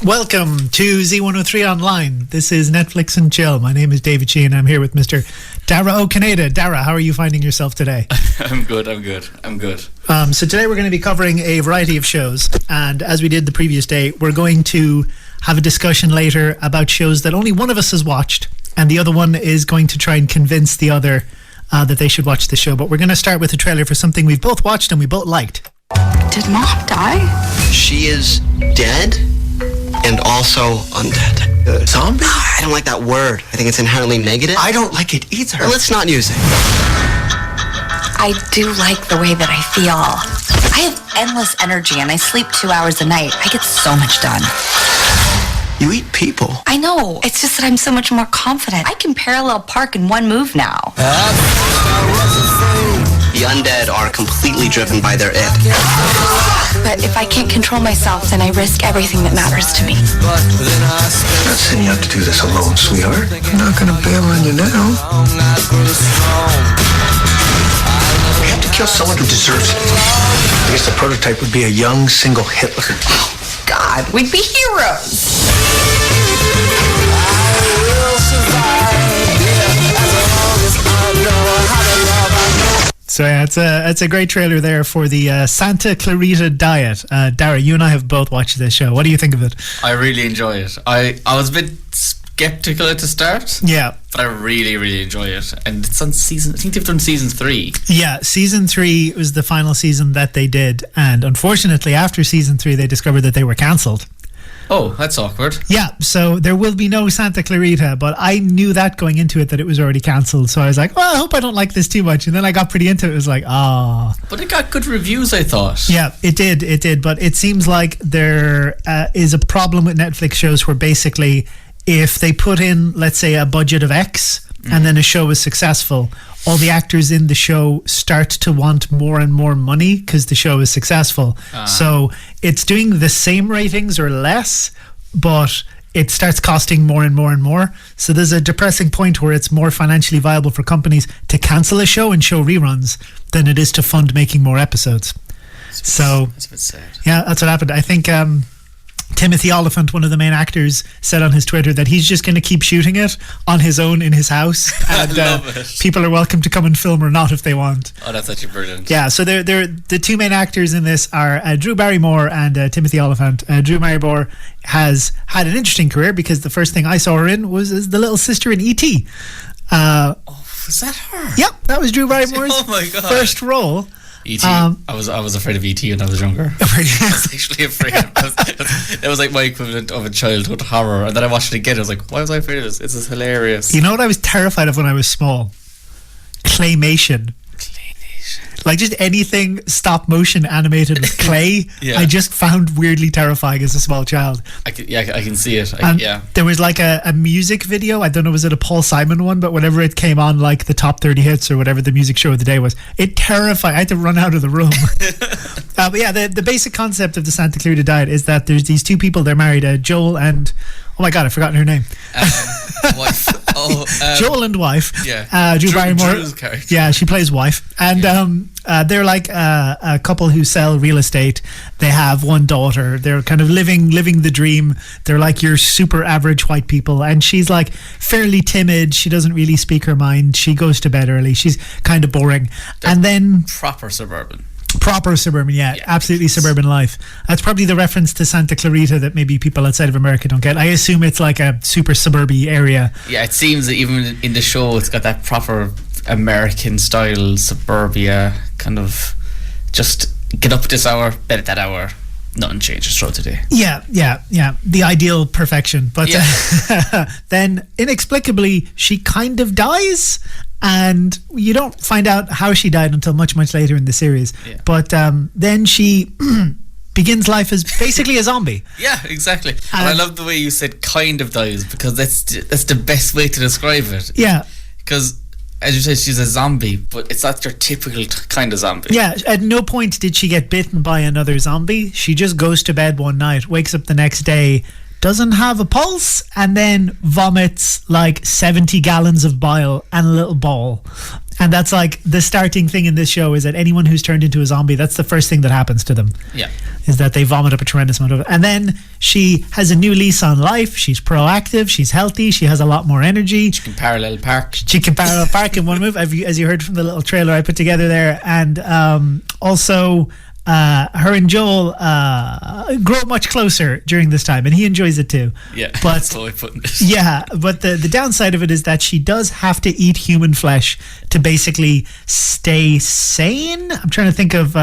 Welcome to Z103 Online. This is Netflix and Chill. My name is David Sheehan. I'm here with Mr. Dara O'Canada. Dara, how are you finding yourself today? I'm good. So today we're going to be covering a variety of shows. And as we did the previous day, we're going to have a discussion later about shows that only one of us has watched. And the other one is going to try and convince the other that they should watch the show. But we're going to start with a trailer for something we've both watched and we both liked. Did Mom die? She is dead and also undead. Zombie? I don't like that word. I think it's inherently negative. I don't like it either. Well, let's not use it. I do like the way that I feel. I have endless energy and I sleep 2 hours a night. I get so much done. You eat people. I know. It's just that I'm so much more confident. I can parallel park in one move now. The undead are completely driven by their id. But if I can't control myself, then I risk everything that matters to me. I'm not sending you out to do this alone, sweetheart. I'm not gonna bail on you now. We have to kill someone who deserves it. I guess the prototype would be a young, single Hitler. God, we'd be heroes. So yeah, it's a great trailer there for the Santa Clarita diet. Dara, you and I have both watched this show. What do you think of it? I really enjoy it. I was a bit skeptical at the start. Yeah. But I really enjoy it. And it's on season, I think they've done season 3. Yeah, season 3 was the final season that they did. And unfortunately, after season 3, they discovered that they were cancelled. Oh, that's awkward. Yeah, so there will be no Santa Clarita, but I knew that going into it that it was already cancelled. So I was like, well, I hope I don't like this too much. And then I got pretty into it. It was like, But it got good reviews, I thought. Yeah, it did. But it seems like there is a problem with Netflix shows where basically if they put in, let's say, a budget of X and then a show is successful, all the actors in the show start to want more and more money because the show is successful. So it's doing the same ratings or less, but it starts costing more and more and more. So there's a depressing point where it's more financially viable for companies to cancel a show and show reruns than it is to fund making more episodes. That's a bit sad. Yeah, that's what happened. I think Timothy Oliphant, one of the main actors, said on his Twitter that he's just going to keep shooting it on his own in his house, and people are welcome to come and film or not if they want. Oh, that's actually brilliant. Yeah, so they're the two main actors in this are Drew Barrymore and Timothy Oliphant. Drew Barrymore has had an interesting career because the first thing I saw her in was as the little sister in E.T. Was that her? Yep, that was Drew Barrymore's first role. E.T. I was afraid of E.T. when I was younger. I was actually afraid of it. That was like my equivalent of a childhood horror. And then I watched it again. I was like, why was I afraid of this? This is hilarious. You know what I was terrified of when I was small? Claymation. Like just anything stop motion animated with clay. Yeah. I just found weirdly terrifying as a small child. I can see it. There was like a music video. I don't know, was it a Paul Simon one? But whenever it came on, like the top 30 hits or whatever the music show of the day was, it terrified. I had to run out of the room. But yeah, the basic concept of the Santa Clarita diet is that there's these two people. They're married, Joel and oh my god, I've forgotten her name. Wife. Joel and wife. Yeah. Drew Barrymore. Drew's character. Yeah, she plays wife, and they're like a couple who sell real estate. They have one daughter. They're kind of living the dream. They're like your super average white people, and she's like fairly timid. She doesn't really speak her mind. She goes to bed early. She's kind of boring. And then proper suburban, yeah, absolutely suburban life. That's probably the reference to Santa Clarita that maybe people outside of America don't get. I assume it's like a super suburby area. Yeah, it seems that even in the show it's got that proper American style suburbia kind of just get up at this hour, bed at that hour, nothing changes throughout the day. Yeah. The ideal perfection. But then inexplicably she kind of dies, and you don't find out how she died until much later in the series. Yeah. But then she begins life as basically a zombie. Yeah, exactly. And I love the way you said kind of dies, because that's the best way to describe it. Yeah. Because as you said, she's a zombie, but it's not your typical kind of zombie. Yeah, at no point did she get bitten by another zombie. She just goes to bed one night, wakes up the next day, doesn't have a pulse, and then vomits like 70 gallons of bile and a little ball. And that's like the starting thing in this show, is that anyone who's turned into a zombie, that's the first thing that happens to them. Yeah. is that they vomit up a tremendous amount of it. And then she has a new lease on life. She's proactive. She's healthy. She has a lot more energy. She can parallel park. She can parallel park in one move, as you heard from the little trailer I put together there. And also, her and Joel grow much closer during this time, and he enjoys it too. Yeah, but that's the way of putting it. Yeah, but the downside of it is that she does have to eat human flesh to basically stay sane. I'm trying to think of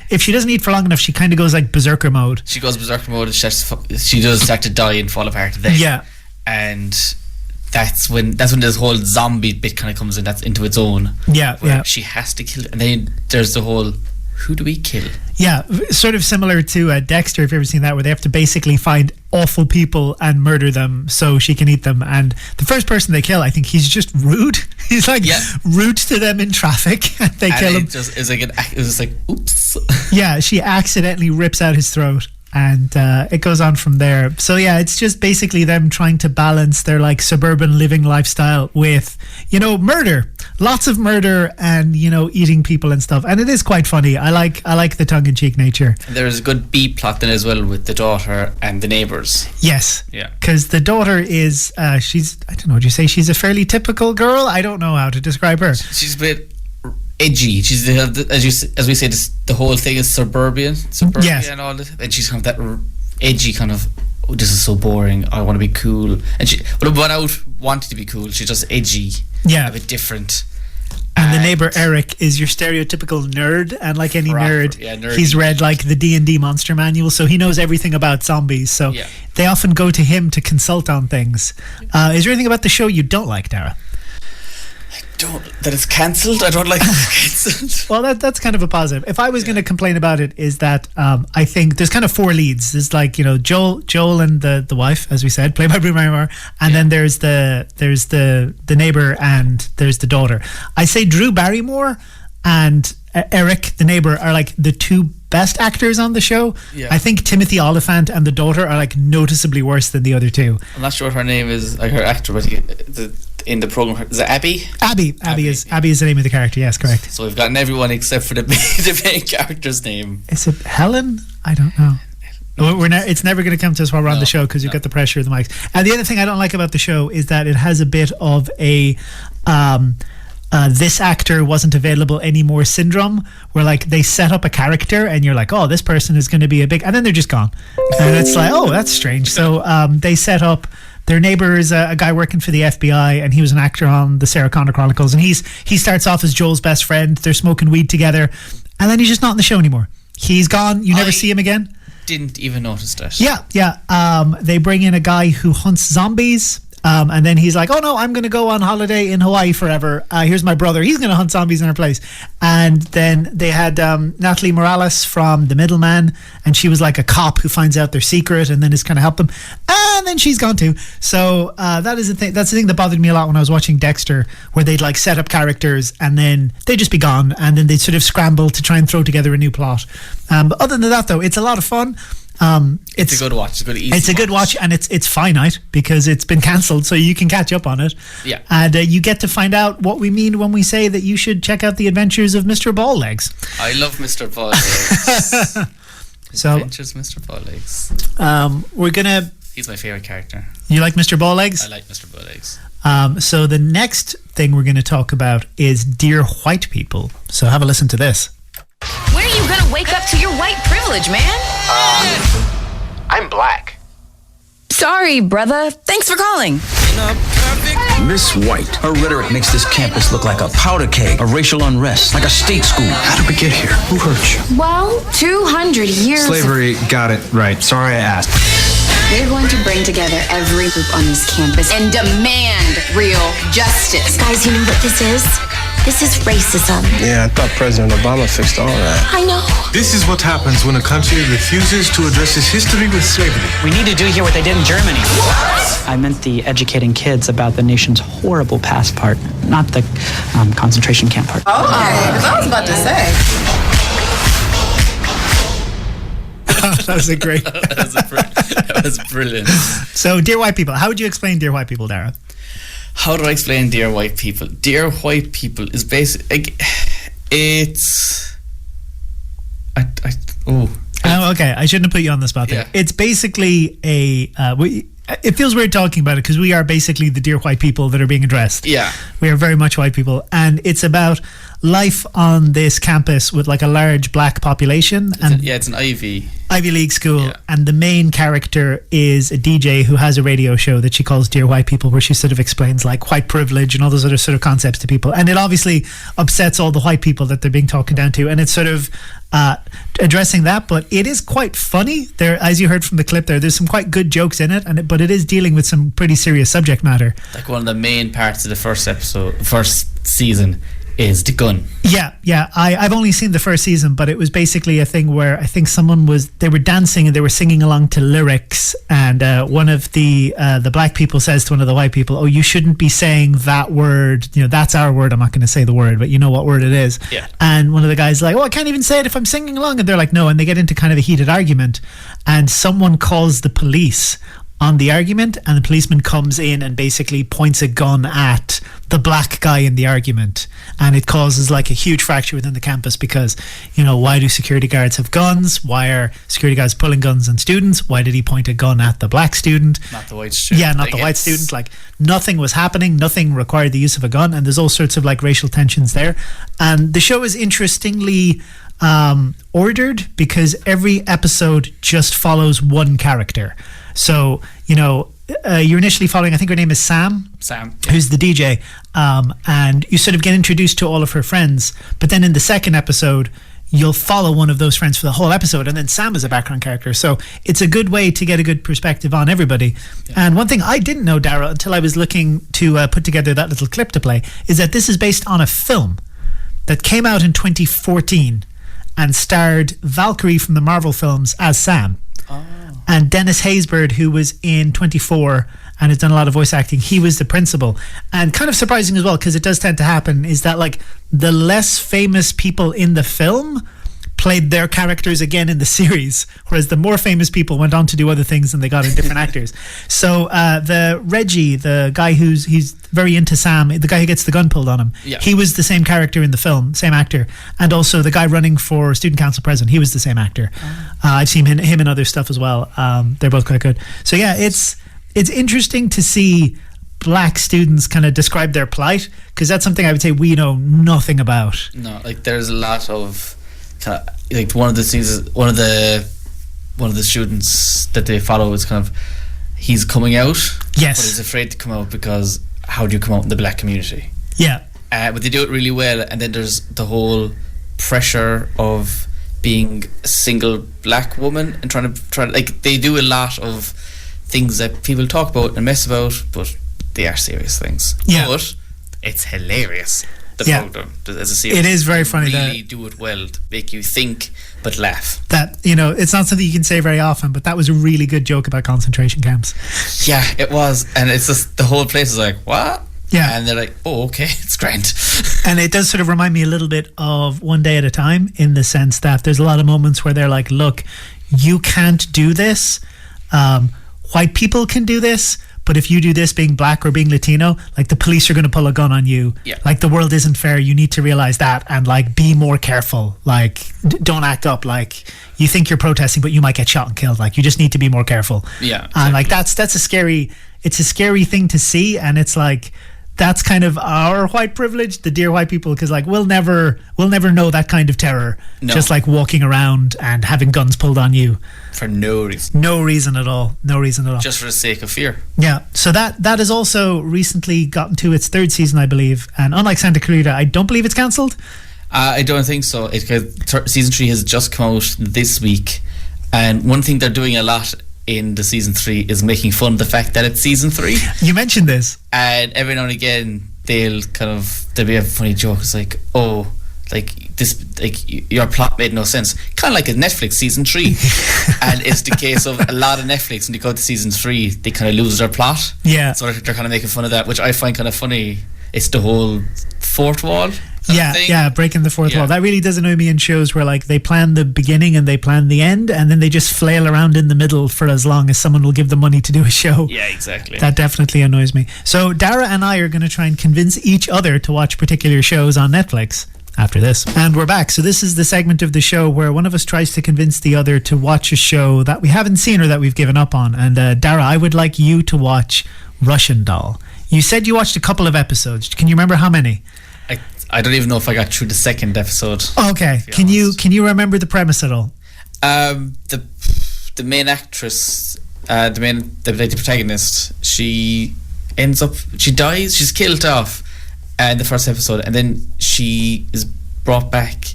if she doesn't eat for long enough, she kind of goes like berserker mode. She goes berserker mode, and she does start to die and fall apart then. Yeah, and that's when this whole zombie bit kind of comes in. That's into its own. Yeah, yeah. She has to kill, and then there's the whole, who do we kill? Yeah, sort of similar to Dexter, if you've ever seen that, where they have to basically find awful people and murder them so she can eat them. And the first person they kill, I think he's just rude. He's like rude to them in traffic, and they kill him. It was like, oops. Yeah, she accidentally rips out his throat. And it goes on from there. So yeah, it's just basically them trying to balance their like suburban living lifestyle with, murder, lots of murder, and eating people and stuff. And it is quite funny. I like the tongue-in-cheek nature. There's a good B plot then as well with the daughter and the neighbours. Yes. Yeah. Because the daughter is she's, I don't know, would you say she's a fairly typical girl? I don't know how to describe her. She's a bit edgy. She's as we say, the whole thing is suburbia, yes. and all this, and she's kind of that edgy kind of, oh, this is so boring, I want to be cool, and without wanting to be cool, she's just edgy, a bit different. And the neighbor Eric is your stereotypical nerd, and like any nerd, nerdy. He's read like the D&D monster manual, so he knows everything about zombies. So they often go to him to consult on things. Is there anything about the show you don't like, Dara? That it's cancelled. I don't like it's cancelled. Well, that's kind of a positive. If I was going to complain about it, is that I think there's kind of four leads. There's like Joel and the wife, as we said, played by Bruno Barrymore, and then there's the neighbor and there's the daughter. I say Drew Barrymore and Eric, the neighbor, are like the two best actors on the show. Yeah. I think Timothy Oliphant and the daughter are like noticeably worse than the other two. I'm not sure what her name is, like her actor, but in the program, is it Abby? Abby is the name of the character. Yes, correct. So we've gotten everyone except for the main character's name. Is it Helen? I don't know. It's never going to come to us while we're on the show because you've got the pressure of the mics. And the other thing I don't like about the show is that it has a bit of a this actor wasn't available anymore syndrome, where like they set up a character and you're like, oh, this person is going to be a big, and then they're just gone, and it's like, oh, that's strange. So they set up. Their neighbor is a guy working for the FBI, and he was an actor on the Sarah Connor Chronicles, and he starts off as Joel's best friend. They're smoking weed together, and then he's just not in the show anymore. He's gone. You never see him again. Didn't even notice that. Yeah. They bring in a guy who hunts zombies. And then he's like, oh no, I'm going to go on holiday in Hawaii forever. Here's my brother. He's going to hunt zombies in our place. And then they had Natalie Morales from The Middleman, and she was like a cop who finds out their secret and then is kind of help them. And then she's gone too. So that is the thing. That's the thing that bothered me a lot when I was watching Dexter, where they'd like set up characters and then they'd just be gone, and then they'd sort of scramble to try and throw together a new plot. But other than that, though, it's a lot of fun. It's a good watch. It's a good watch, and it's finite because it's been cancelled, so you can catch up on it. Yeah, and you get to find out what we mean when we say that you should check out the Adventures of Mr. Balllegs. I love Mr. Balllegs. So, Adventures, Mr. Balllegs. We're gonna. He's my favorite character. You like Mr. Balllegs? I like Mr. Balllegs. So the next thing we're going to talk about is Dear White People. So have a listen to this. When are you gonna wake up to your white privilege, man? I'm black. Sorry, brother. Thanks for calling. Miss White, her rhetoric makes this campus look like a powder keg, a racial unrest, like a state school. How did we get here? Who hurt you? Well, 200 years. Slavery, got it right. Sorry I asked. We're going to bring together every group on this campus And demand real justice. Guys, you know what this is? This is racism. Yeah, I thought President Obama fixed all that. I know. This is what happens when a country refuses to address its history with slavery. We need to do here what they did in Germany. What? I meant the educating kids about the nation's horrible past part, not the concentration camp part. Oh, because I was about to say. That was a great. that was brilliant. So, Dear White People, how would you explain Dear White People, Dara? How do I explain Dear White People? Dear White People is basically it's. I No, okay. I shouldn't have put you on the spot there. Yeah. It's basically it feels weird talking about it because we are basically the dear white people that are being addressed. Yeah. We are very much white people. And it's about life on this campus with like a large black population. It's an Ivy League school. Yeah. And the main character is a DJ who has a radio show that she calls Dear White People, where she sort of explains like white privilege and all those other sort of concepts to people. And it obviously upsets all the white people that they're being talked down to. And it's sort of addressing that, but it is quite funny. There, as you heard from the clip there's some quite good jokes in it, but it is dealing with some pretty serious subject matter. Like one of the main parts of the first season is the gun. Yeah. I've only seen the first season, but it was basically a thing where I think they were dancing and they were singing along to lyrics, and one of the black people says to one of the white people, "Oh, you shouldn't be saying that word. That's our word. I'm not going to say the word, but you know what word it is." Yeah. And one of the guys is like, "Oh, I can't even say it if I'm singing along," and they're like, "No," and they get into kind of a heated argument, and someone calls the police on the argument, and the policeman comes in and basically points a gun at the black guy in the argument, and it causes like a huge fracture within the campus because why do security guards have guns? Why are security guards pulling guns on students? Why did he point a gun at the black student? Not the white student. Not the white student. Like nothing was happening, nothing required the use of a gun, and there's all sorts of like racial tensions there. And the show is interestingly ordered because every episode just follows one character. So, you're initially following, I think her name is Sam, who's the DJ, and you sort of get introduced to all of her friends, but then in the second episode, you'll follow one of those friends for the whole episode, and then Sam is a background character. So it's a good way to get a good perspective on everybody. Yeah. And one thing I didn't know, Dara, until I was looking to put together that little clip to play, is that this is based on a film that came out in 2014 and starred Valkyrie from the Marvel films as Sam. Oh. And Dennis Haysbert, who was in 24 and has done a lot of voice acting, he was the principal. And kind of surprising as well, because it does tend to happen, is that like the less famous people in the film played their characters again in the series, whereas the more famous people went on to do other things and they got in different actors. So the Reggie, the guy he's very into Sam, the guy who gets the gun pulled on him, he was the same character in the film, same actor. And also the guy running for student council president, he was the same actor. I've seen him in other stuff as well. They're both quite good. So yeah, it's interesting to see black students kind of describe their plight, because that's something I would say we know nothing about. No, like there's a lot of like one of the students that they follow is kind of, he's coming out, yes, but he's afraid to come out because how do you come out in the black community? Yeah. But they do it really well, and then there's the whole pressure of being a single black woman and trying to like, they do a lot of things that people talk about and mess about, but they are serious things. Yeah. But it's hilarious. As a series, it is very funny. Really do it well to make you think but laugh. That it's not something you can say very often, but that was a really good joke about concentration camps. Yeah, it was, and it's just the whole place is like, what? Yeah, and they're like, oh, okay, it's grand. And it does sort of remind me a little bit of One Day at a Time, in the sense that there's a lot of moments where they're like, look, you can't do this. White people can do this, but if you do this being black or being Latino, like the police are going to pull a gun on you. Yeah. Like the world isn't fair. You need to realize that and like be more careful. Like don't act up like you think you're protesting, but you might get shot and killed. Like you just need to be more careful. Yeah. Exactly. And like it's a scary thing to see, and it's like that's kind of our white privilege, the dear white people, because like we'll never know that kind of terror. No. Just like walking around and having guns pulled on you for no reason at all, just for the sake of fear. Yeah, so that has also recently gotten to its third season, I believe, and unlike Santa Clarita, I don't believe it's cancelled. I don't think so. Season 3 has just come out this week, and one thing they're doing a lot in the season 3 is making fun of the fact that it's season 3. You mentioned this, and every now and again there'll be a funny joke. It's like, oh, like this, like your plot made no sense, kind of like a Netflix season 3. And it's the case of a lot of Netflix, when they go to season 3 they kind of lose their plot. Yeah, so they're kind of making fun of that, which I find kind of funny. It's the whole fourth wall. Yeah, breaking the fourth wall. That really does annoy me in shows where like they plan the beginning and they plan the end, and then they just flail around in the middle for as long as someone will give them money to do a show. Yeah, exactly. That definitely annoys me. So Dara and I are going to try and convince each other to watch particular shows on Netflix. after this. And we're back. So this is the segment of the show where one of us tries to convince the other to watch a show that we haven't seen or that we've given up on. And Dara, I would like you to watch Russian Doll. You said you watched a couple of episodes. Can you remember how many? I don't even know if I got through the second episode. Okay. Can you remember the premise at all? The main actress, the protagonist, she dies. She's killed off in the first episode, and then she is brought back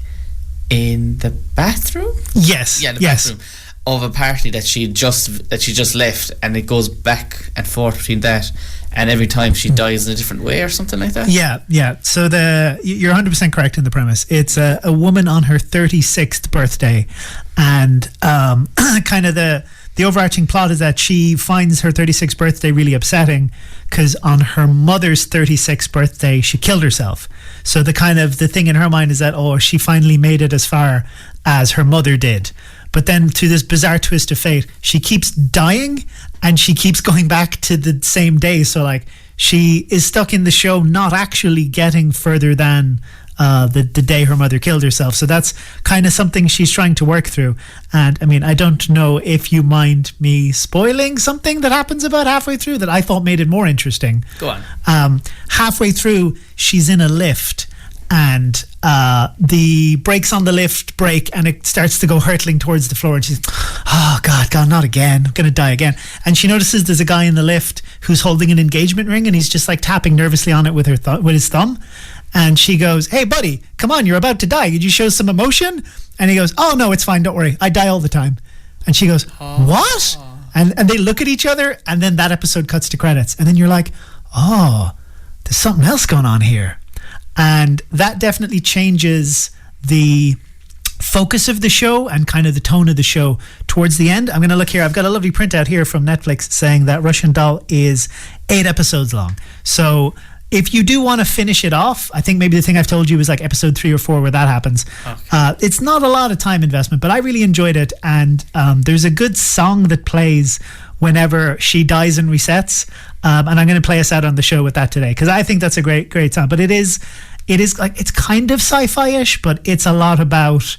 in the bathroom. Yes. Yeah, the bathroom of a party that she just left, and it goes back and forth between that, and every time she dies in a different way or something like that. Yeah. So you're 100% correct in the premise. It's a woman on her 36th birthday, and kind of the overarching plot is that she finds her 36th birthday really upsetting because on her mother's 36th birthday she killed herself. So the thing in her mind is that she finally made it as far as her mother did. But then to this bizarre twist of fate, she keeps dying and she keeps going back to the same day. So like she is stuck in the show not actually getting further than the day her mother killed herself. So that's kind of something she's trying to work through. And I mean, I don't know if you mind me spoiling something that happens about halfway through that I thought made it more interesting. Go on. Halfway through, she's in a lift and the brakes on the lift break and it starts to go hurtling towards the floor, and she's, oh God, not again, I'm gonna die again. And she notices there's a guy in the lift who's holding an engagement ring and he's just like tapping nervously on it with his thumb. And she goes, hey buddy, come on, you're about to die, could you show some emotion? And he goes, oh no, it's fine, don't worry, I die all the time. And she goes, what? And they look at each other, and then that episode cuts to credits, and then you're like, oh, there's something else going on here. And that definitely changes the focus of the show and kind of the tone of the show towards the end. I'm going to look here. I've got a lovely printout here from Netflix saying that Russian Doll is 8 episodes long. So if you do want to finish it off, I think maybe the thing I've told you is like episode 3 or 4 where that happens. Okay. It's not a lot of time investment, but I really enjoyed it. And there's a good song that plays whenever she dies and resets. And I'm going to play us out on the show with that today, because I think that's a great song. But it is like, it's kind of sci-fi-ish, but it's a lot about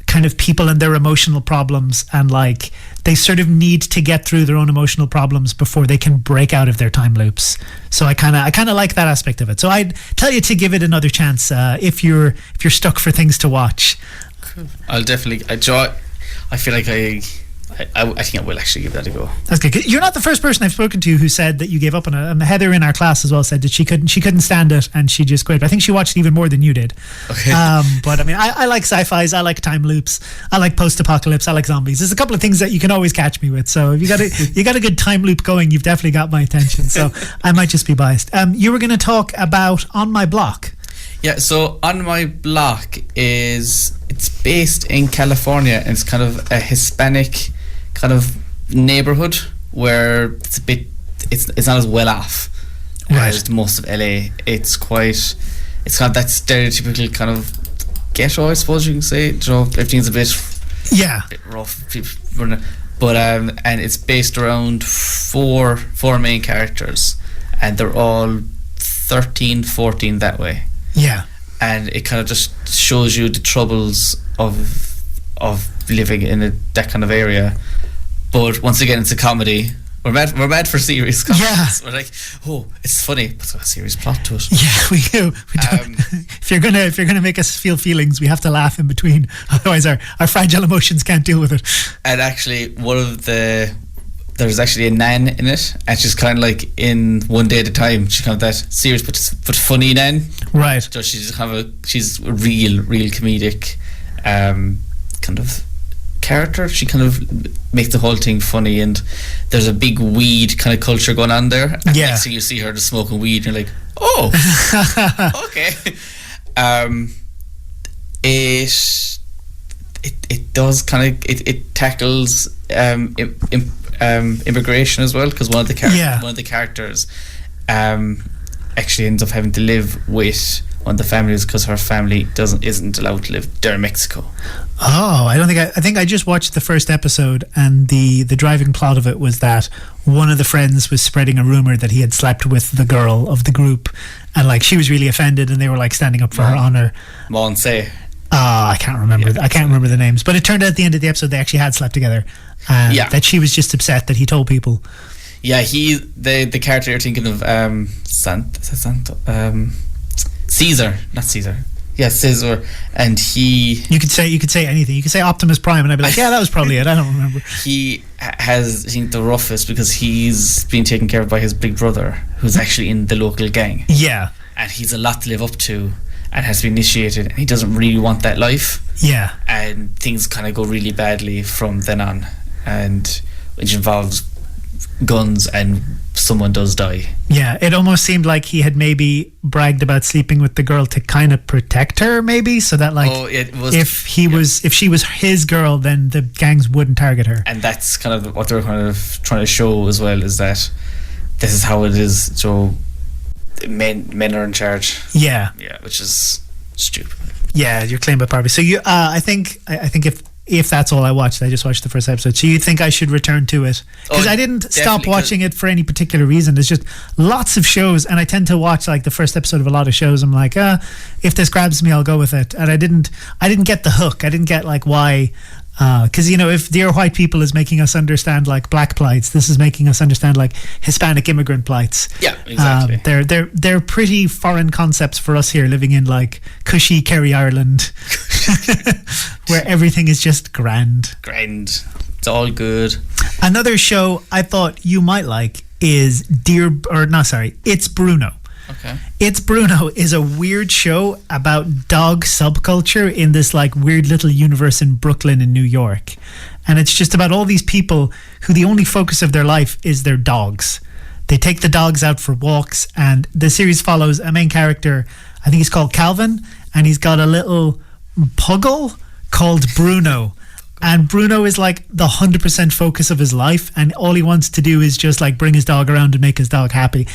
kind of people and their emotional problems, and like they sort of need to get through their own emotional problems before they can break out of their time loops. So I kind of like that aspect of it. So I'd tell you to give it another chance if you're stuck for things to watch. Cool. I'll definitely. I feel like I think I will actually give that a go. That's good. You're not the first person I've spoken to who said that you gave up on it. Heather in our class as well said that she couldn't stand it and she just quit. I think she watched even more than you did. Okay. But I mean, I like sci-fis, I like time loops, I like post-apocalypse, I like zombies. There's a couple of things that you can always catch me with. So if you got a good time loop going, you've definitely got my attention. So I might just be biased. You were going to talk about On My Block. Yeah, so On My Block it's based in California, and it's kind of a Hispanic kind of neighborhood where it's not as well off as most of LA. It's kind of that stereotypical kind of ghetto, I suppose you can say. You know, everything's a bit rough, but and it's based around four main characters, and they're all 13, 14 that way. Yeah. And it kind of just shows you the troubles of living in that kind of area. But once again, it's a comedy. We're mad for serious comedies. Yeah. We're like, it's funny, but there's a serious plot to it. Yeah, we do. If you're gonna make us feel feelings, we have to laugh in between. Otherwise, our fragile emotions can't deal with it. And actually, there's actually a nan in it, and she's kind of like in One Day at a Time. She's kind of that serious but funny nan. Right. So she's a real comedic kind of character. She kind of makes the whole thing funny, and there's a big weed kind of culture going on there. And next thing you see her just smoking weed, and you're like, oh, okay. It does kind of it tackles immigration as well, because one of the characters actually ends up having to live with one of the families because her family isn't allowed to live there in Mexico. Oh, I think I just watched the first episode, and the driving plot of it was that one of the friends was spreading a rumor that he had slept with the girl of the group, and like she was really offended, and they were like standing up for her honor. Monse. I can't remember. I can't remember the names, but it turned out at the end of the episode they actually had slept together, and that she was just upset that he told people. Yeah, the character you're thinking of, Caesar, not Caesar. Yeah, Caesar, and he. You could say anything. You could say Optimus Prime, and I'd be like, yeah, that was probably it. I don't remember. He has, I think, the roughest because he's being taken care of by his big brother, who's actually in the local gang. Yeah, and he's a lot to live up to, and has to be initiated, and he doesn't really want that life. Yeah, and things kind of go really badly from then on, and which involves guns, and someone does die. Yeah, it almost seemed like he had maybe bragged about sleeping with the girl to kind of protect her, maybe, so that like if she was his girl, then the gangs wouldn't target her. And that's kind of what they're kind of trying to show as well, is that this is how it is. So men are in charge. Yeah, which is stupid. Yeah, you're claimed by poverty. So you, I think if that's all I watched, I just watched the first episode. So you think I should return to it? Because I didn't stop watching it for any particular reason. There's just lots of shows, and I tend to watch like the first episode of a lot of shows. I'm like, if this grabs me, I'll go with it. And I didn't get the hook. I didn't get like why. Because if Dear White People is making us understand like black plights, this is making us understand like Hispanic immigrant plights. Yeah, exactly. They're pretty foreign concepts for us here, living in like cushy Kerry, Ireland, where everything is just grand. It's all good. Another show I thought you might like is It's Bruno. Okay. It's Bruno is a weird show about dog subculture in this like weird little universe in Brooklyn in New York. And it's just about all these people who the only focus of their life is their dogs. They take the dogs out for walks, and the series follows a main character, I think he's called Calvin, and he's got a little puggle called Bruno. And Bruno is like the 100% focus of his life, and all he wants to do is just like bring his dog around and make his dog happy.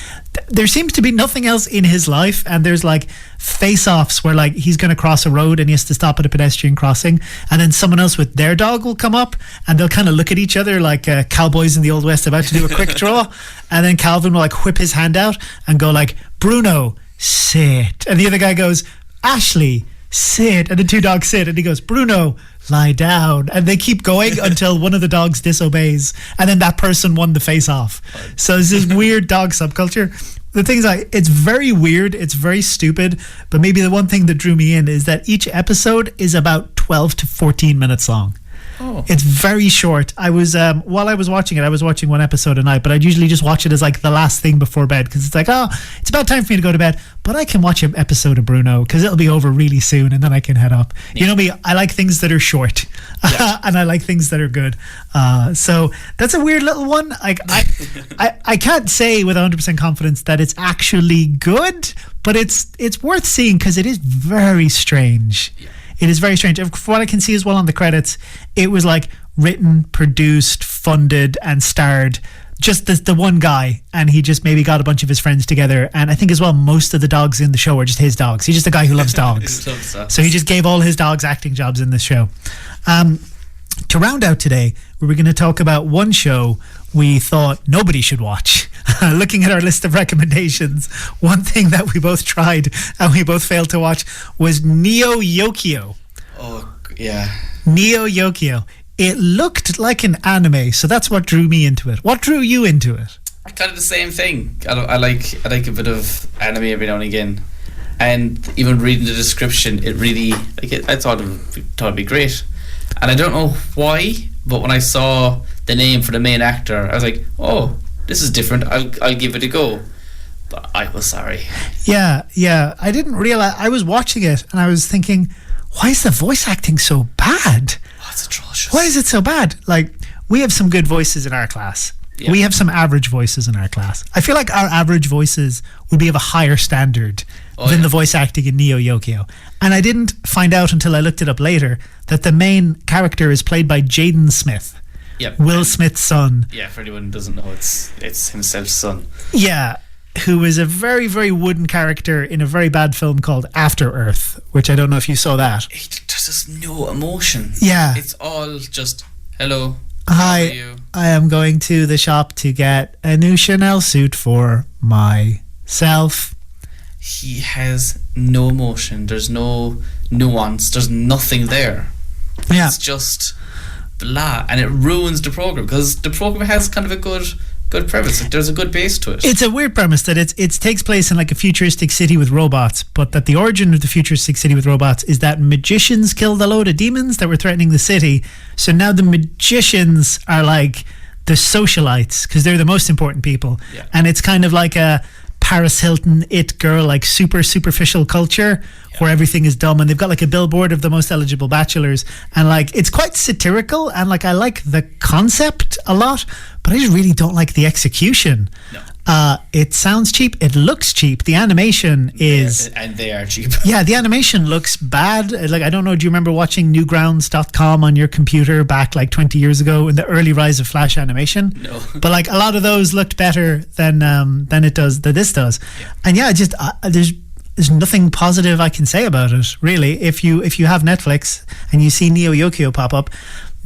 There seems to be nothing else in his life, and there's like face-offs where like he's going to cross a road and he has to stop at a pedestrian crossing, and then someone else with their dog will come up and they'll kind of look at each other like cowboys in the Old West about to do a quick draw, and then Calvin will like whip his hand out and go like, Bruno, sit. And the other guy goes, Ashley, sit. And the two dogs sit, and he goes, Bruno, lie down. And they keep going until one of the dogs disobeys, and then that person won the face off. So it's this weird dog subculture. The thing is, it's very weird, it's very stupid, but maybe the one thing that drew me in is that each episode is about 12 to 14 minutes long. Oh. It's very short. I was while I was watching it, I was watching one episode a night, but I'd usually just watch it as like the last thing before bed, because it's like, it's about time for me to go to bed, but I can watch an episode of Bruno because it'll be over really soon, and then I can head up. Yeah. You know me, I like things that are short. Yeah. And I like things that are good. So that's a weird little one. I can't say with 100% confidence that it's actually good, but it's worth seeing because it is very strange. Yeah. It is very strange. From what I can see as well on the credits, it was like written, produced, funded, and starred just the one guy, and he just maybe got a bunch of his friends together. And I think as well, most of the dogs in the show are just his dogs. He's just a guy who loves dogs. So he just gave all his dogs acting jobs in this show. To round out today, we were going to talk about one show we thought nobody should watch. Looking at our list of recommendations, one thing that we both tried and we both failed to watch was Neo Yokio. Oh, yeah. Neo Yokio. It looked like an anime, so that's what drew me into it. What drew you into it? Kind of the same thing. I like a bit of anime every now and again, and even reading the description, it really I thought it'd be great. And I don't know why, but when I saw the name for the main actor, I was like, oh, this is different. I'll give it a go. But I was sorry. Yeah. I didn't realize. I was watching it and I was thinking, why is the voice acting so bad? Oh, it's atrocious. Why is it so bad? Like, we have some good voices in our class. Yeah. We have some average voices in our class. I feel like our average voices would be of a higher standard than the voice acting in Neo Yokio. And I didn't find out until I looked it up later that the main character is played by Jaden Smith. Yep. Will Smith's son. Yeah, for anyone who doesn't know, it's himself's son. Yeah. who is a very, very wooden character in a very bad film called After Earth, which I don't know if you saw that. There's just no emotion. Yeah. It's all just, hello. Hi, I am going to the shop to get a new Chanel suit for myself. He has no emotion. There's no nuance. There's nothing there. Yeah. It's just blah. And it ruins the program, because the program has kind of a good premise. There's a good base to it. It's a weird premise that it takes place in like a futuristic city with robots, but that the origin of the futuristic city with robots is that magicians killed a load of demons that were threatening the city. So now the magicians are like the socialites, because they're the most important people. Yeah. And it's kind of like a Paris Hilton, It Girl, like super superficial culture where everything is dumb, and they've got like a billboard of the most eligible bachelors, and like it's quite satirical, and like I like the concept a lot, but I just really don't like the execution. No. It sounds cheap, it looks cheap, the animation is and they are cheap. Yeah, the animation looks bad. Like, I don't know, do you remember watching Newgrounds.com on your computer back like 20 years ago in the early rise of Flash animation? No. But like a lot of those looked better than this does. Yeah. And yeah, just there's nothing positive I can say about it, really. If you have Netflix and you see Neo Yokio pop up,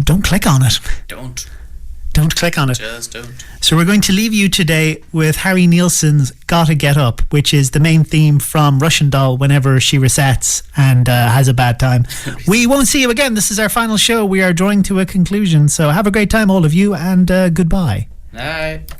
don't click on it. Don't click on it. Just don't. So we're going to leave you today with Harry Nielsen's Gotta Get Up, which is the main theme from Russian Doll whenever she resets and has a bad time. We won't see you again. This is our final show. We are drawing to a conclusion. So have a great time, all of you, and goodbye. Night.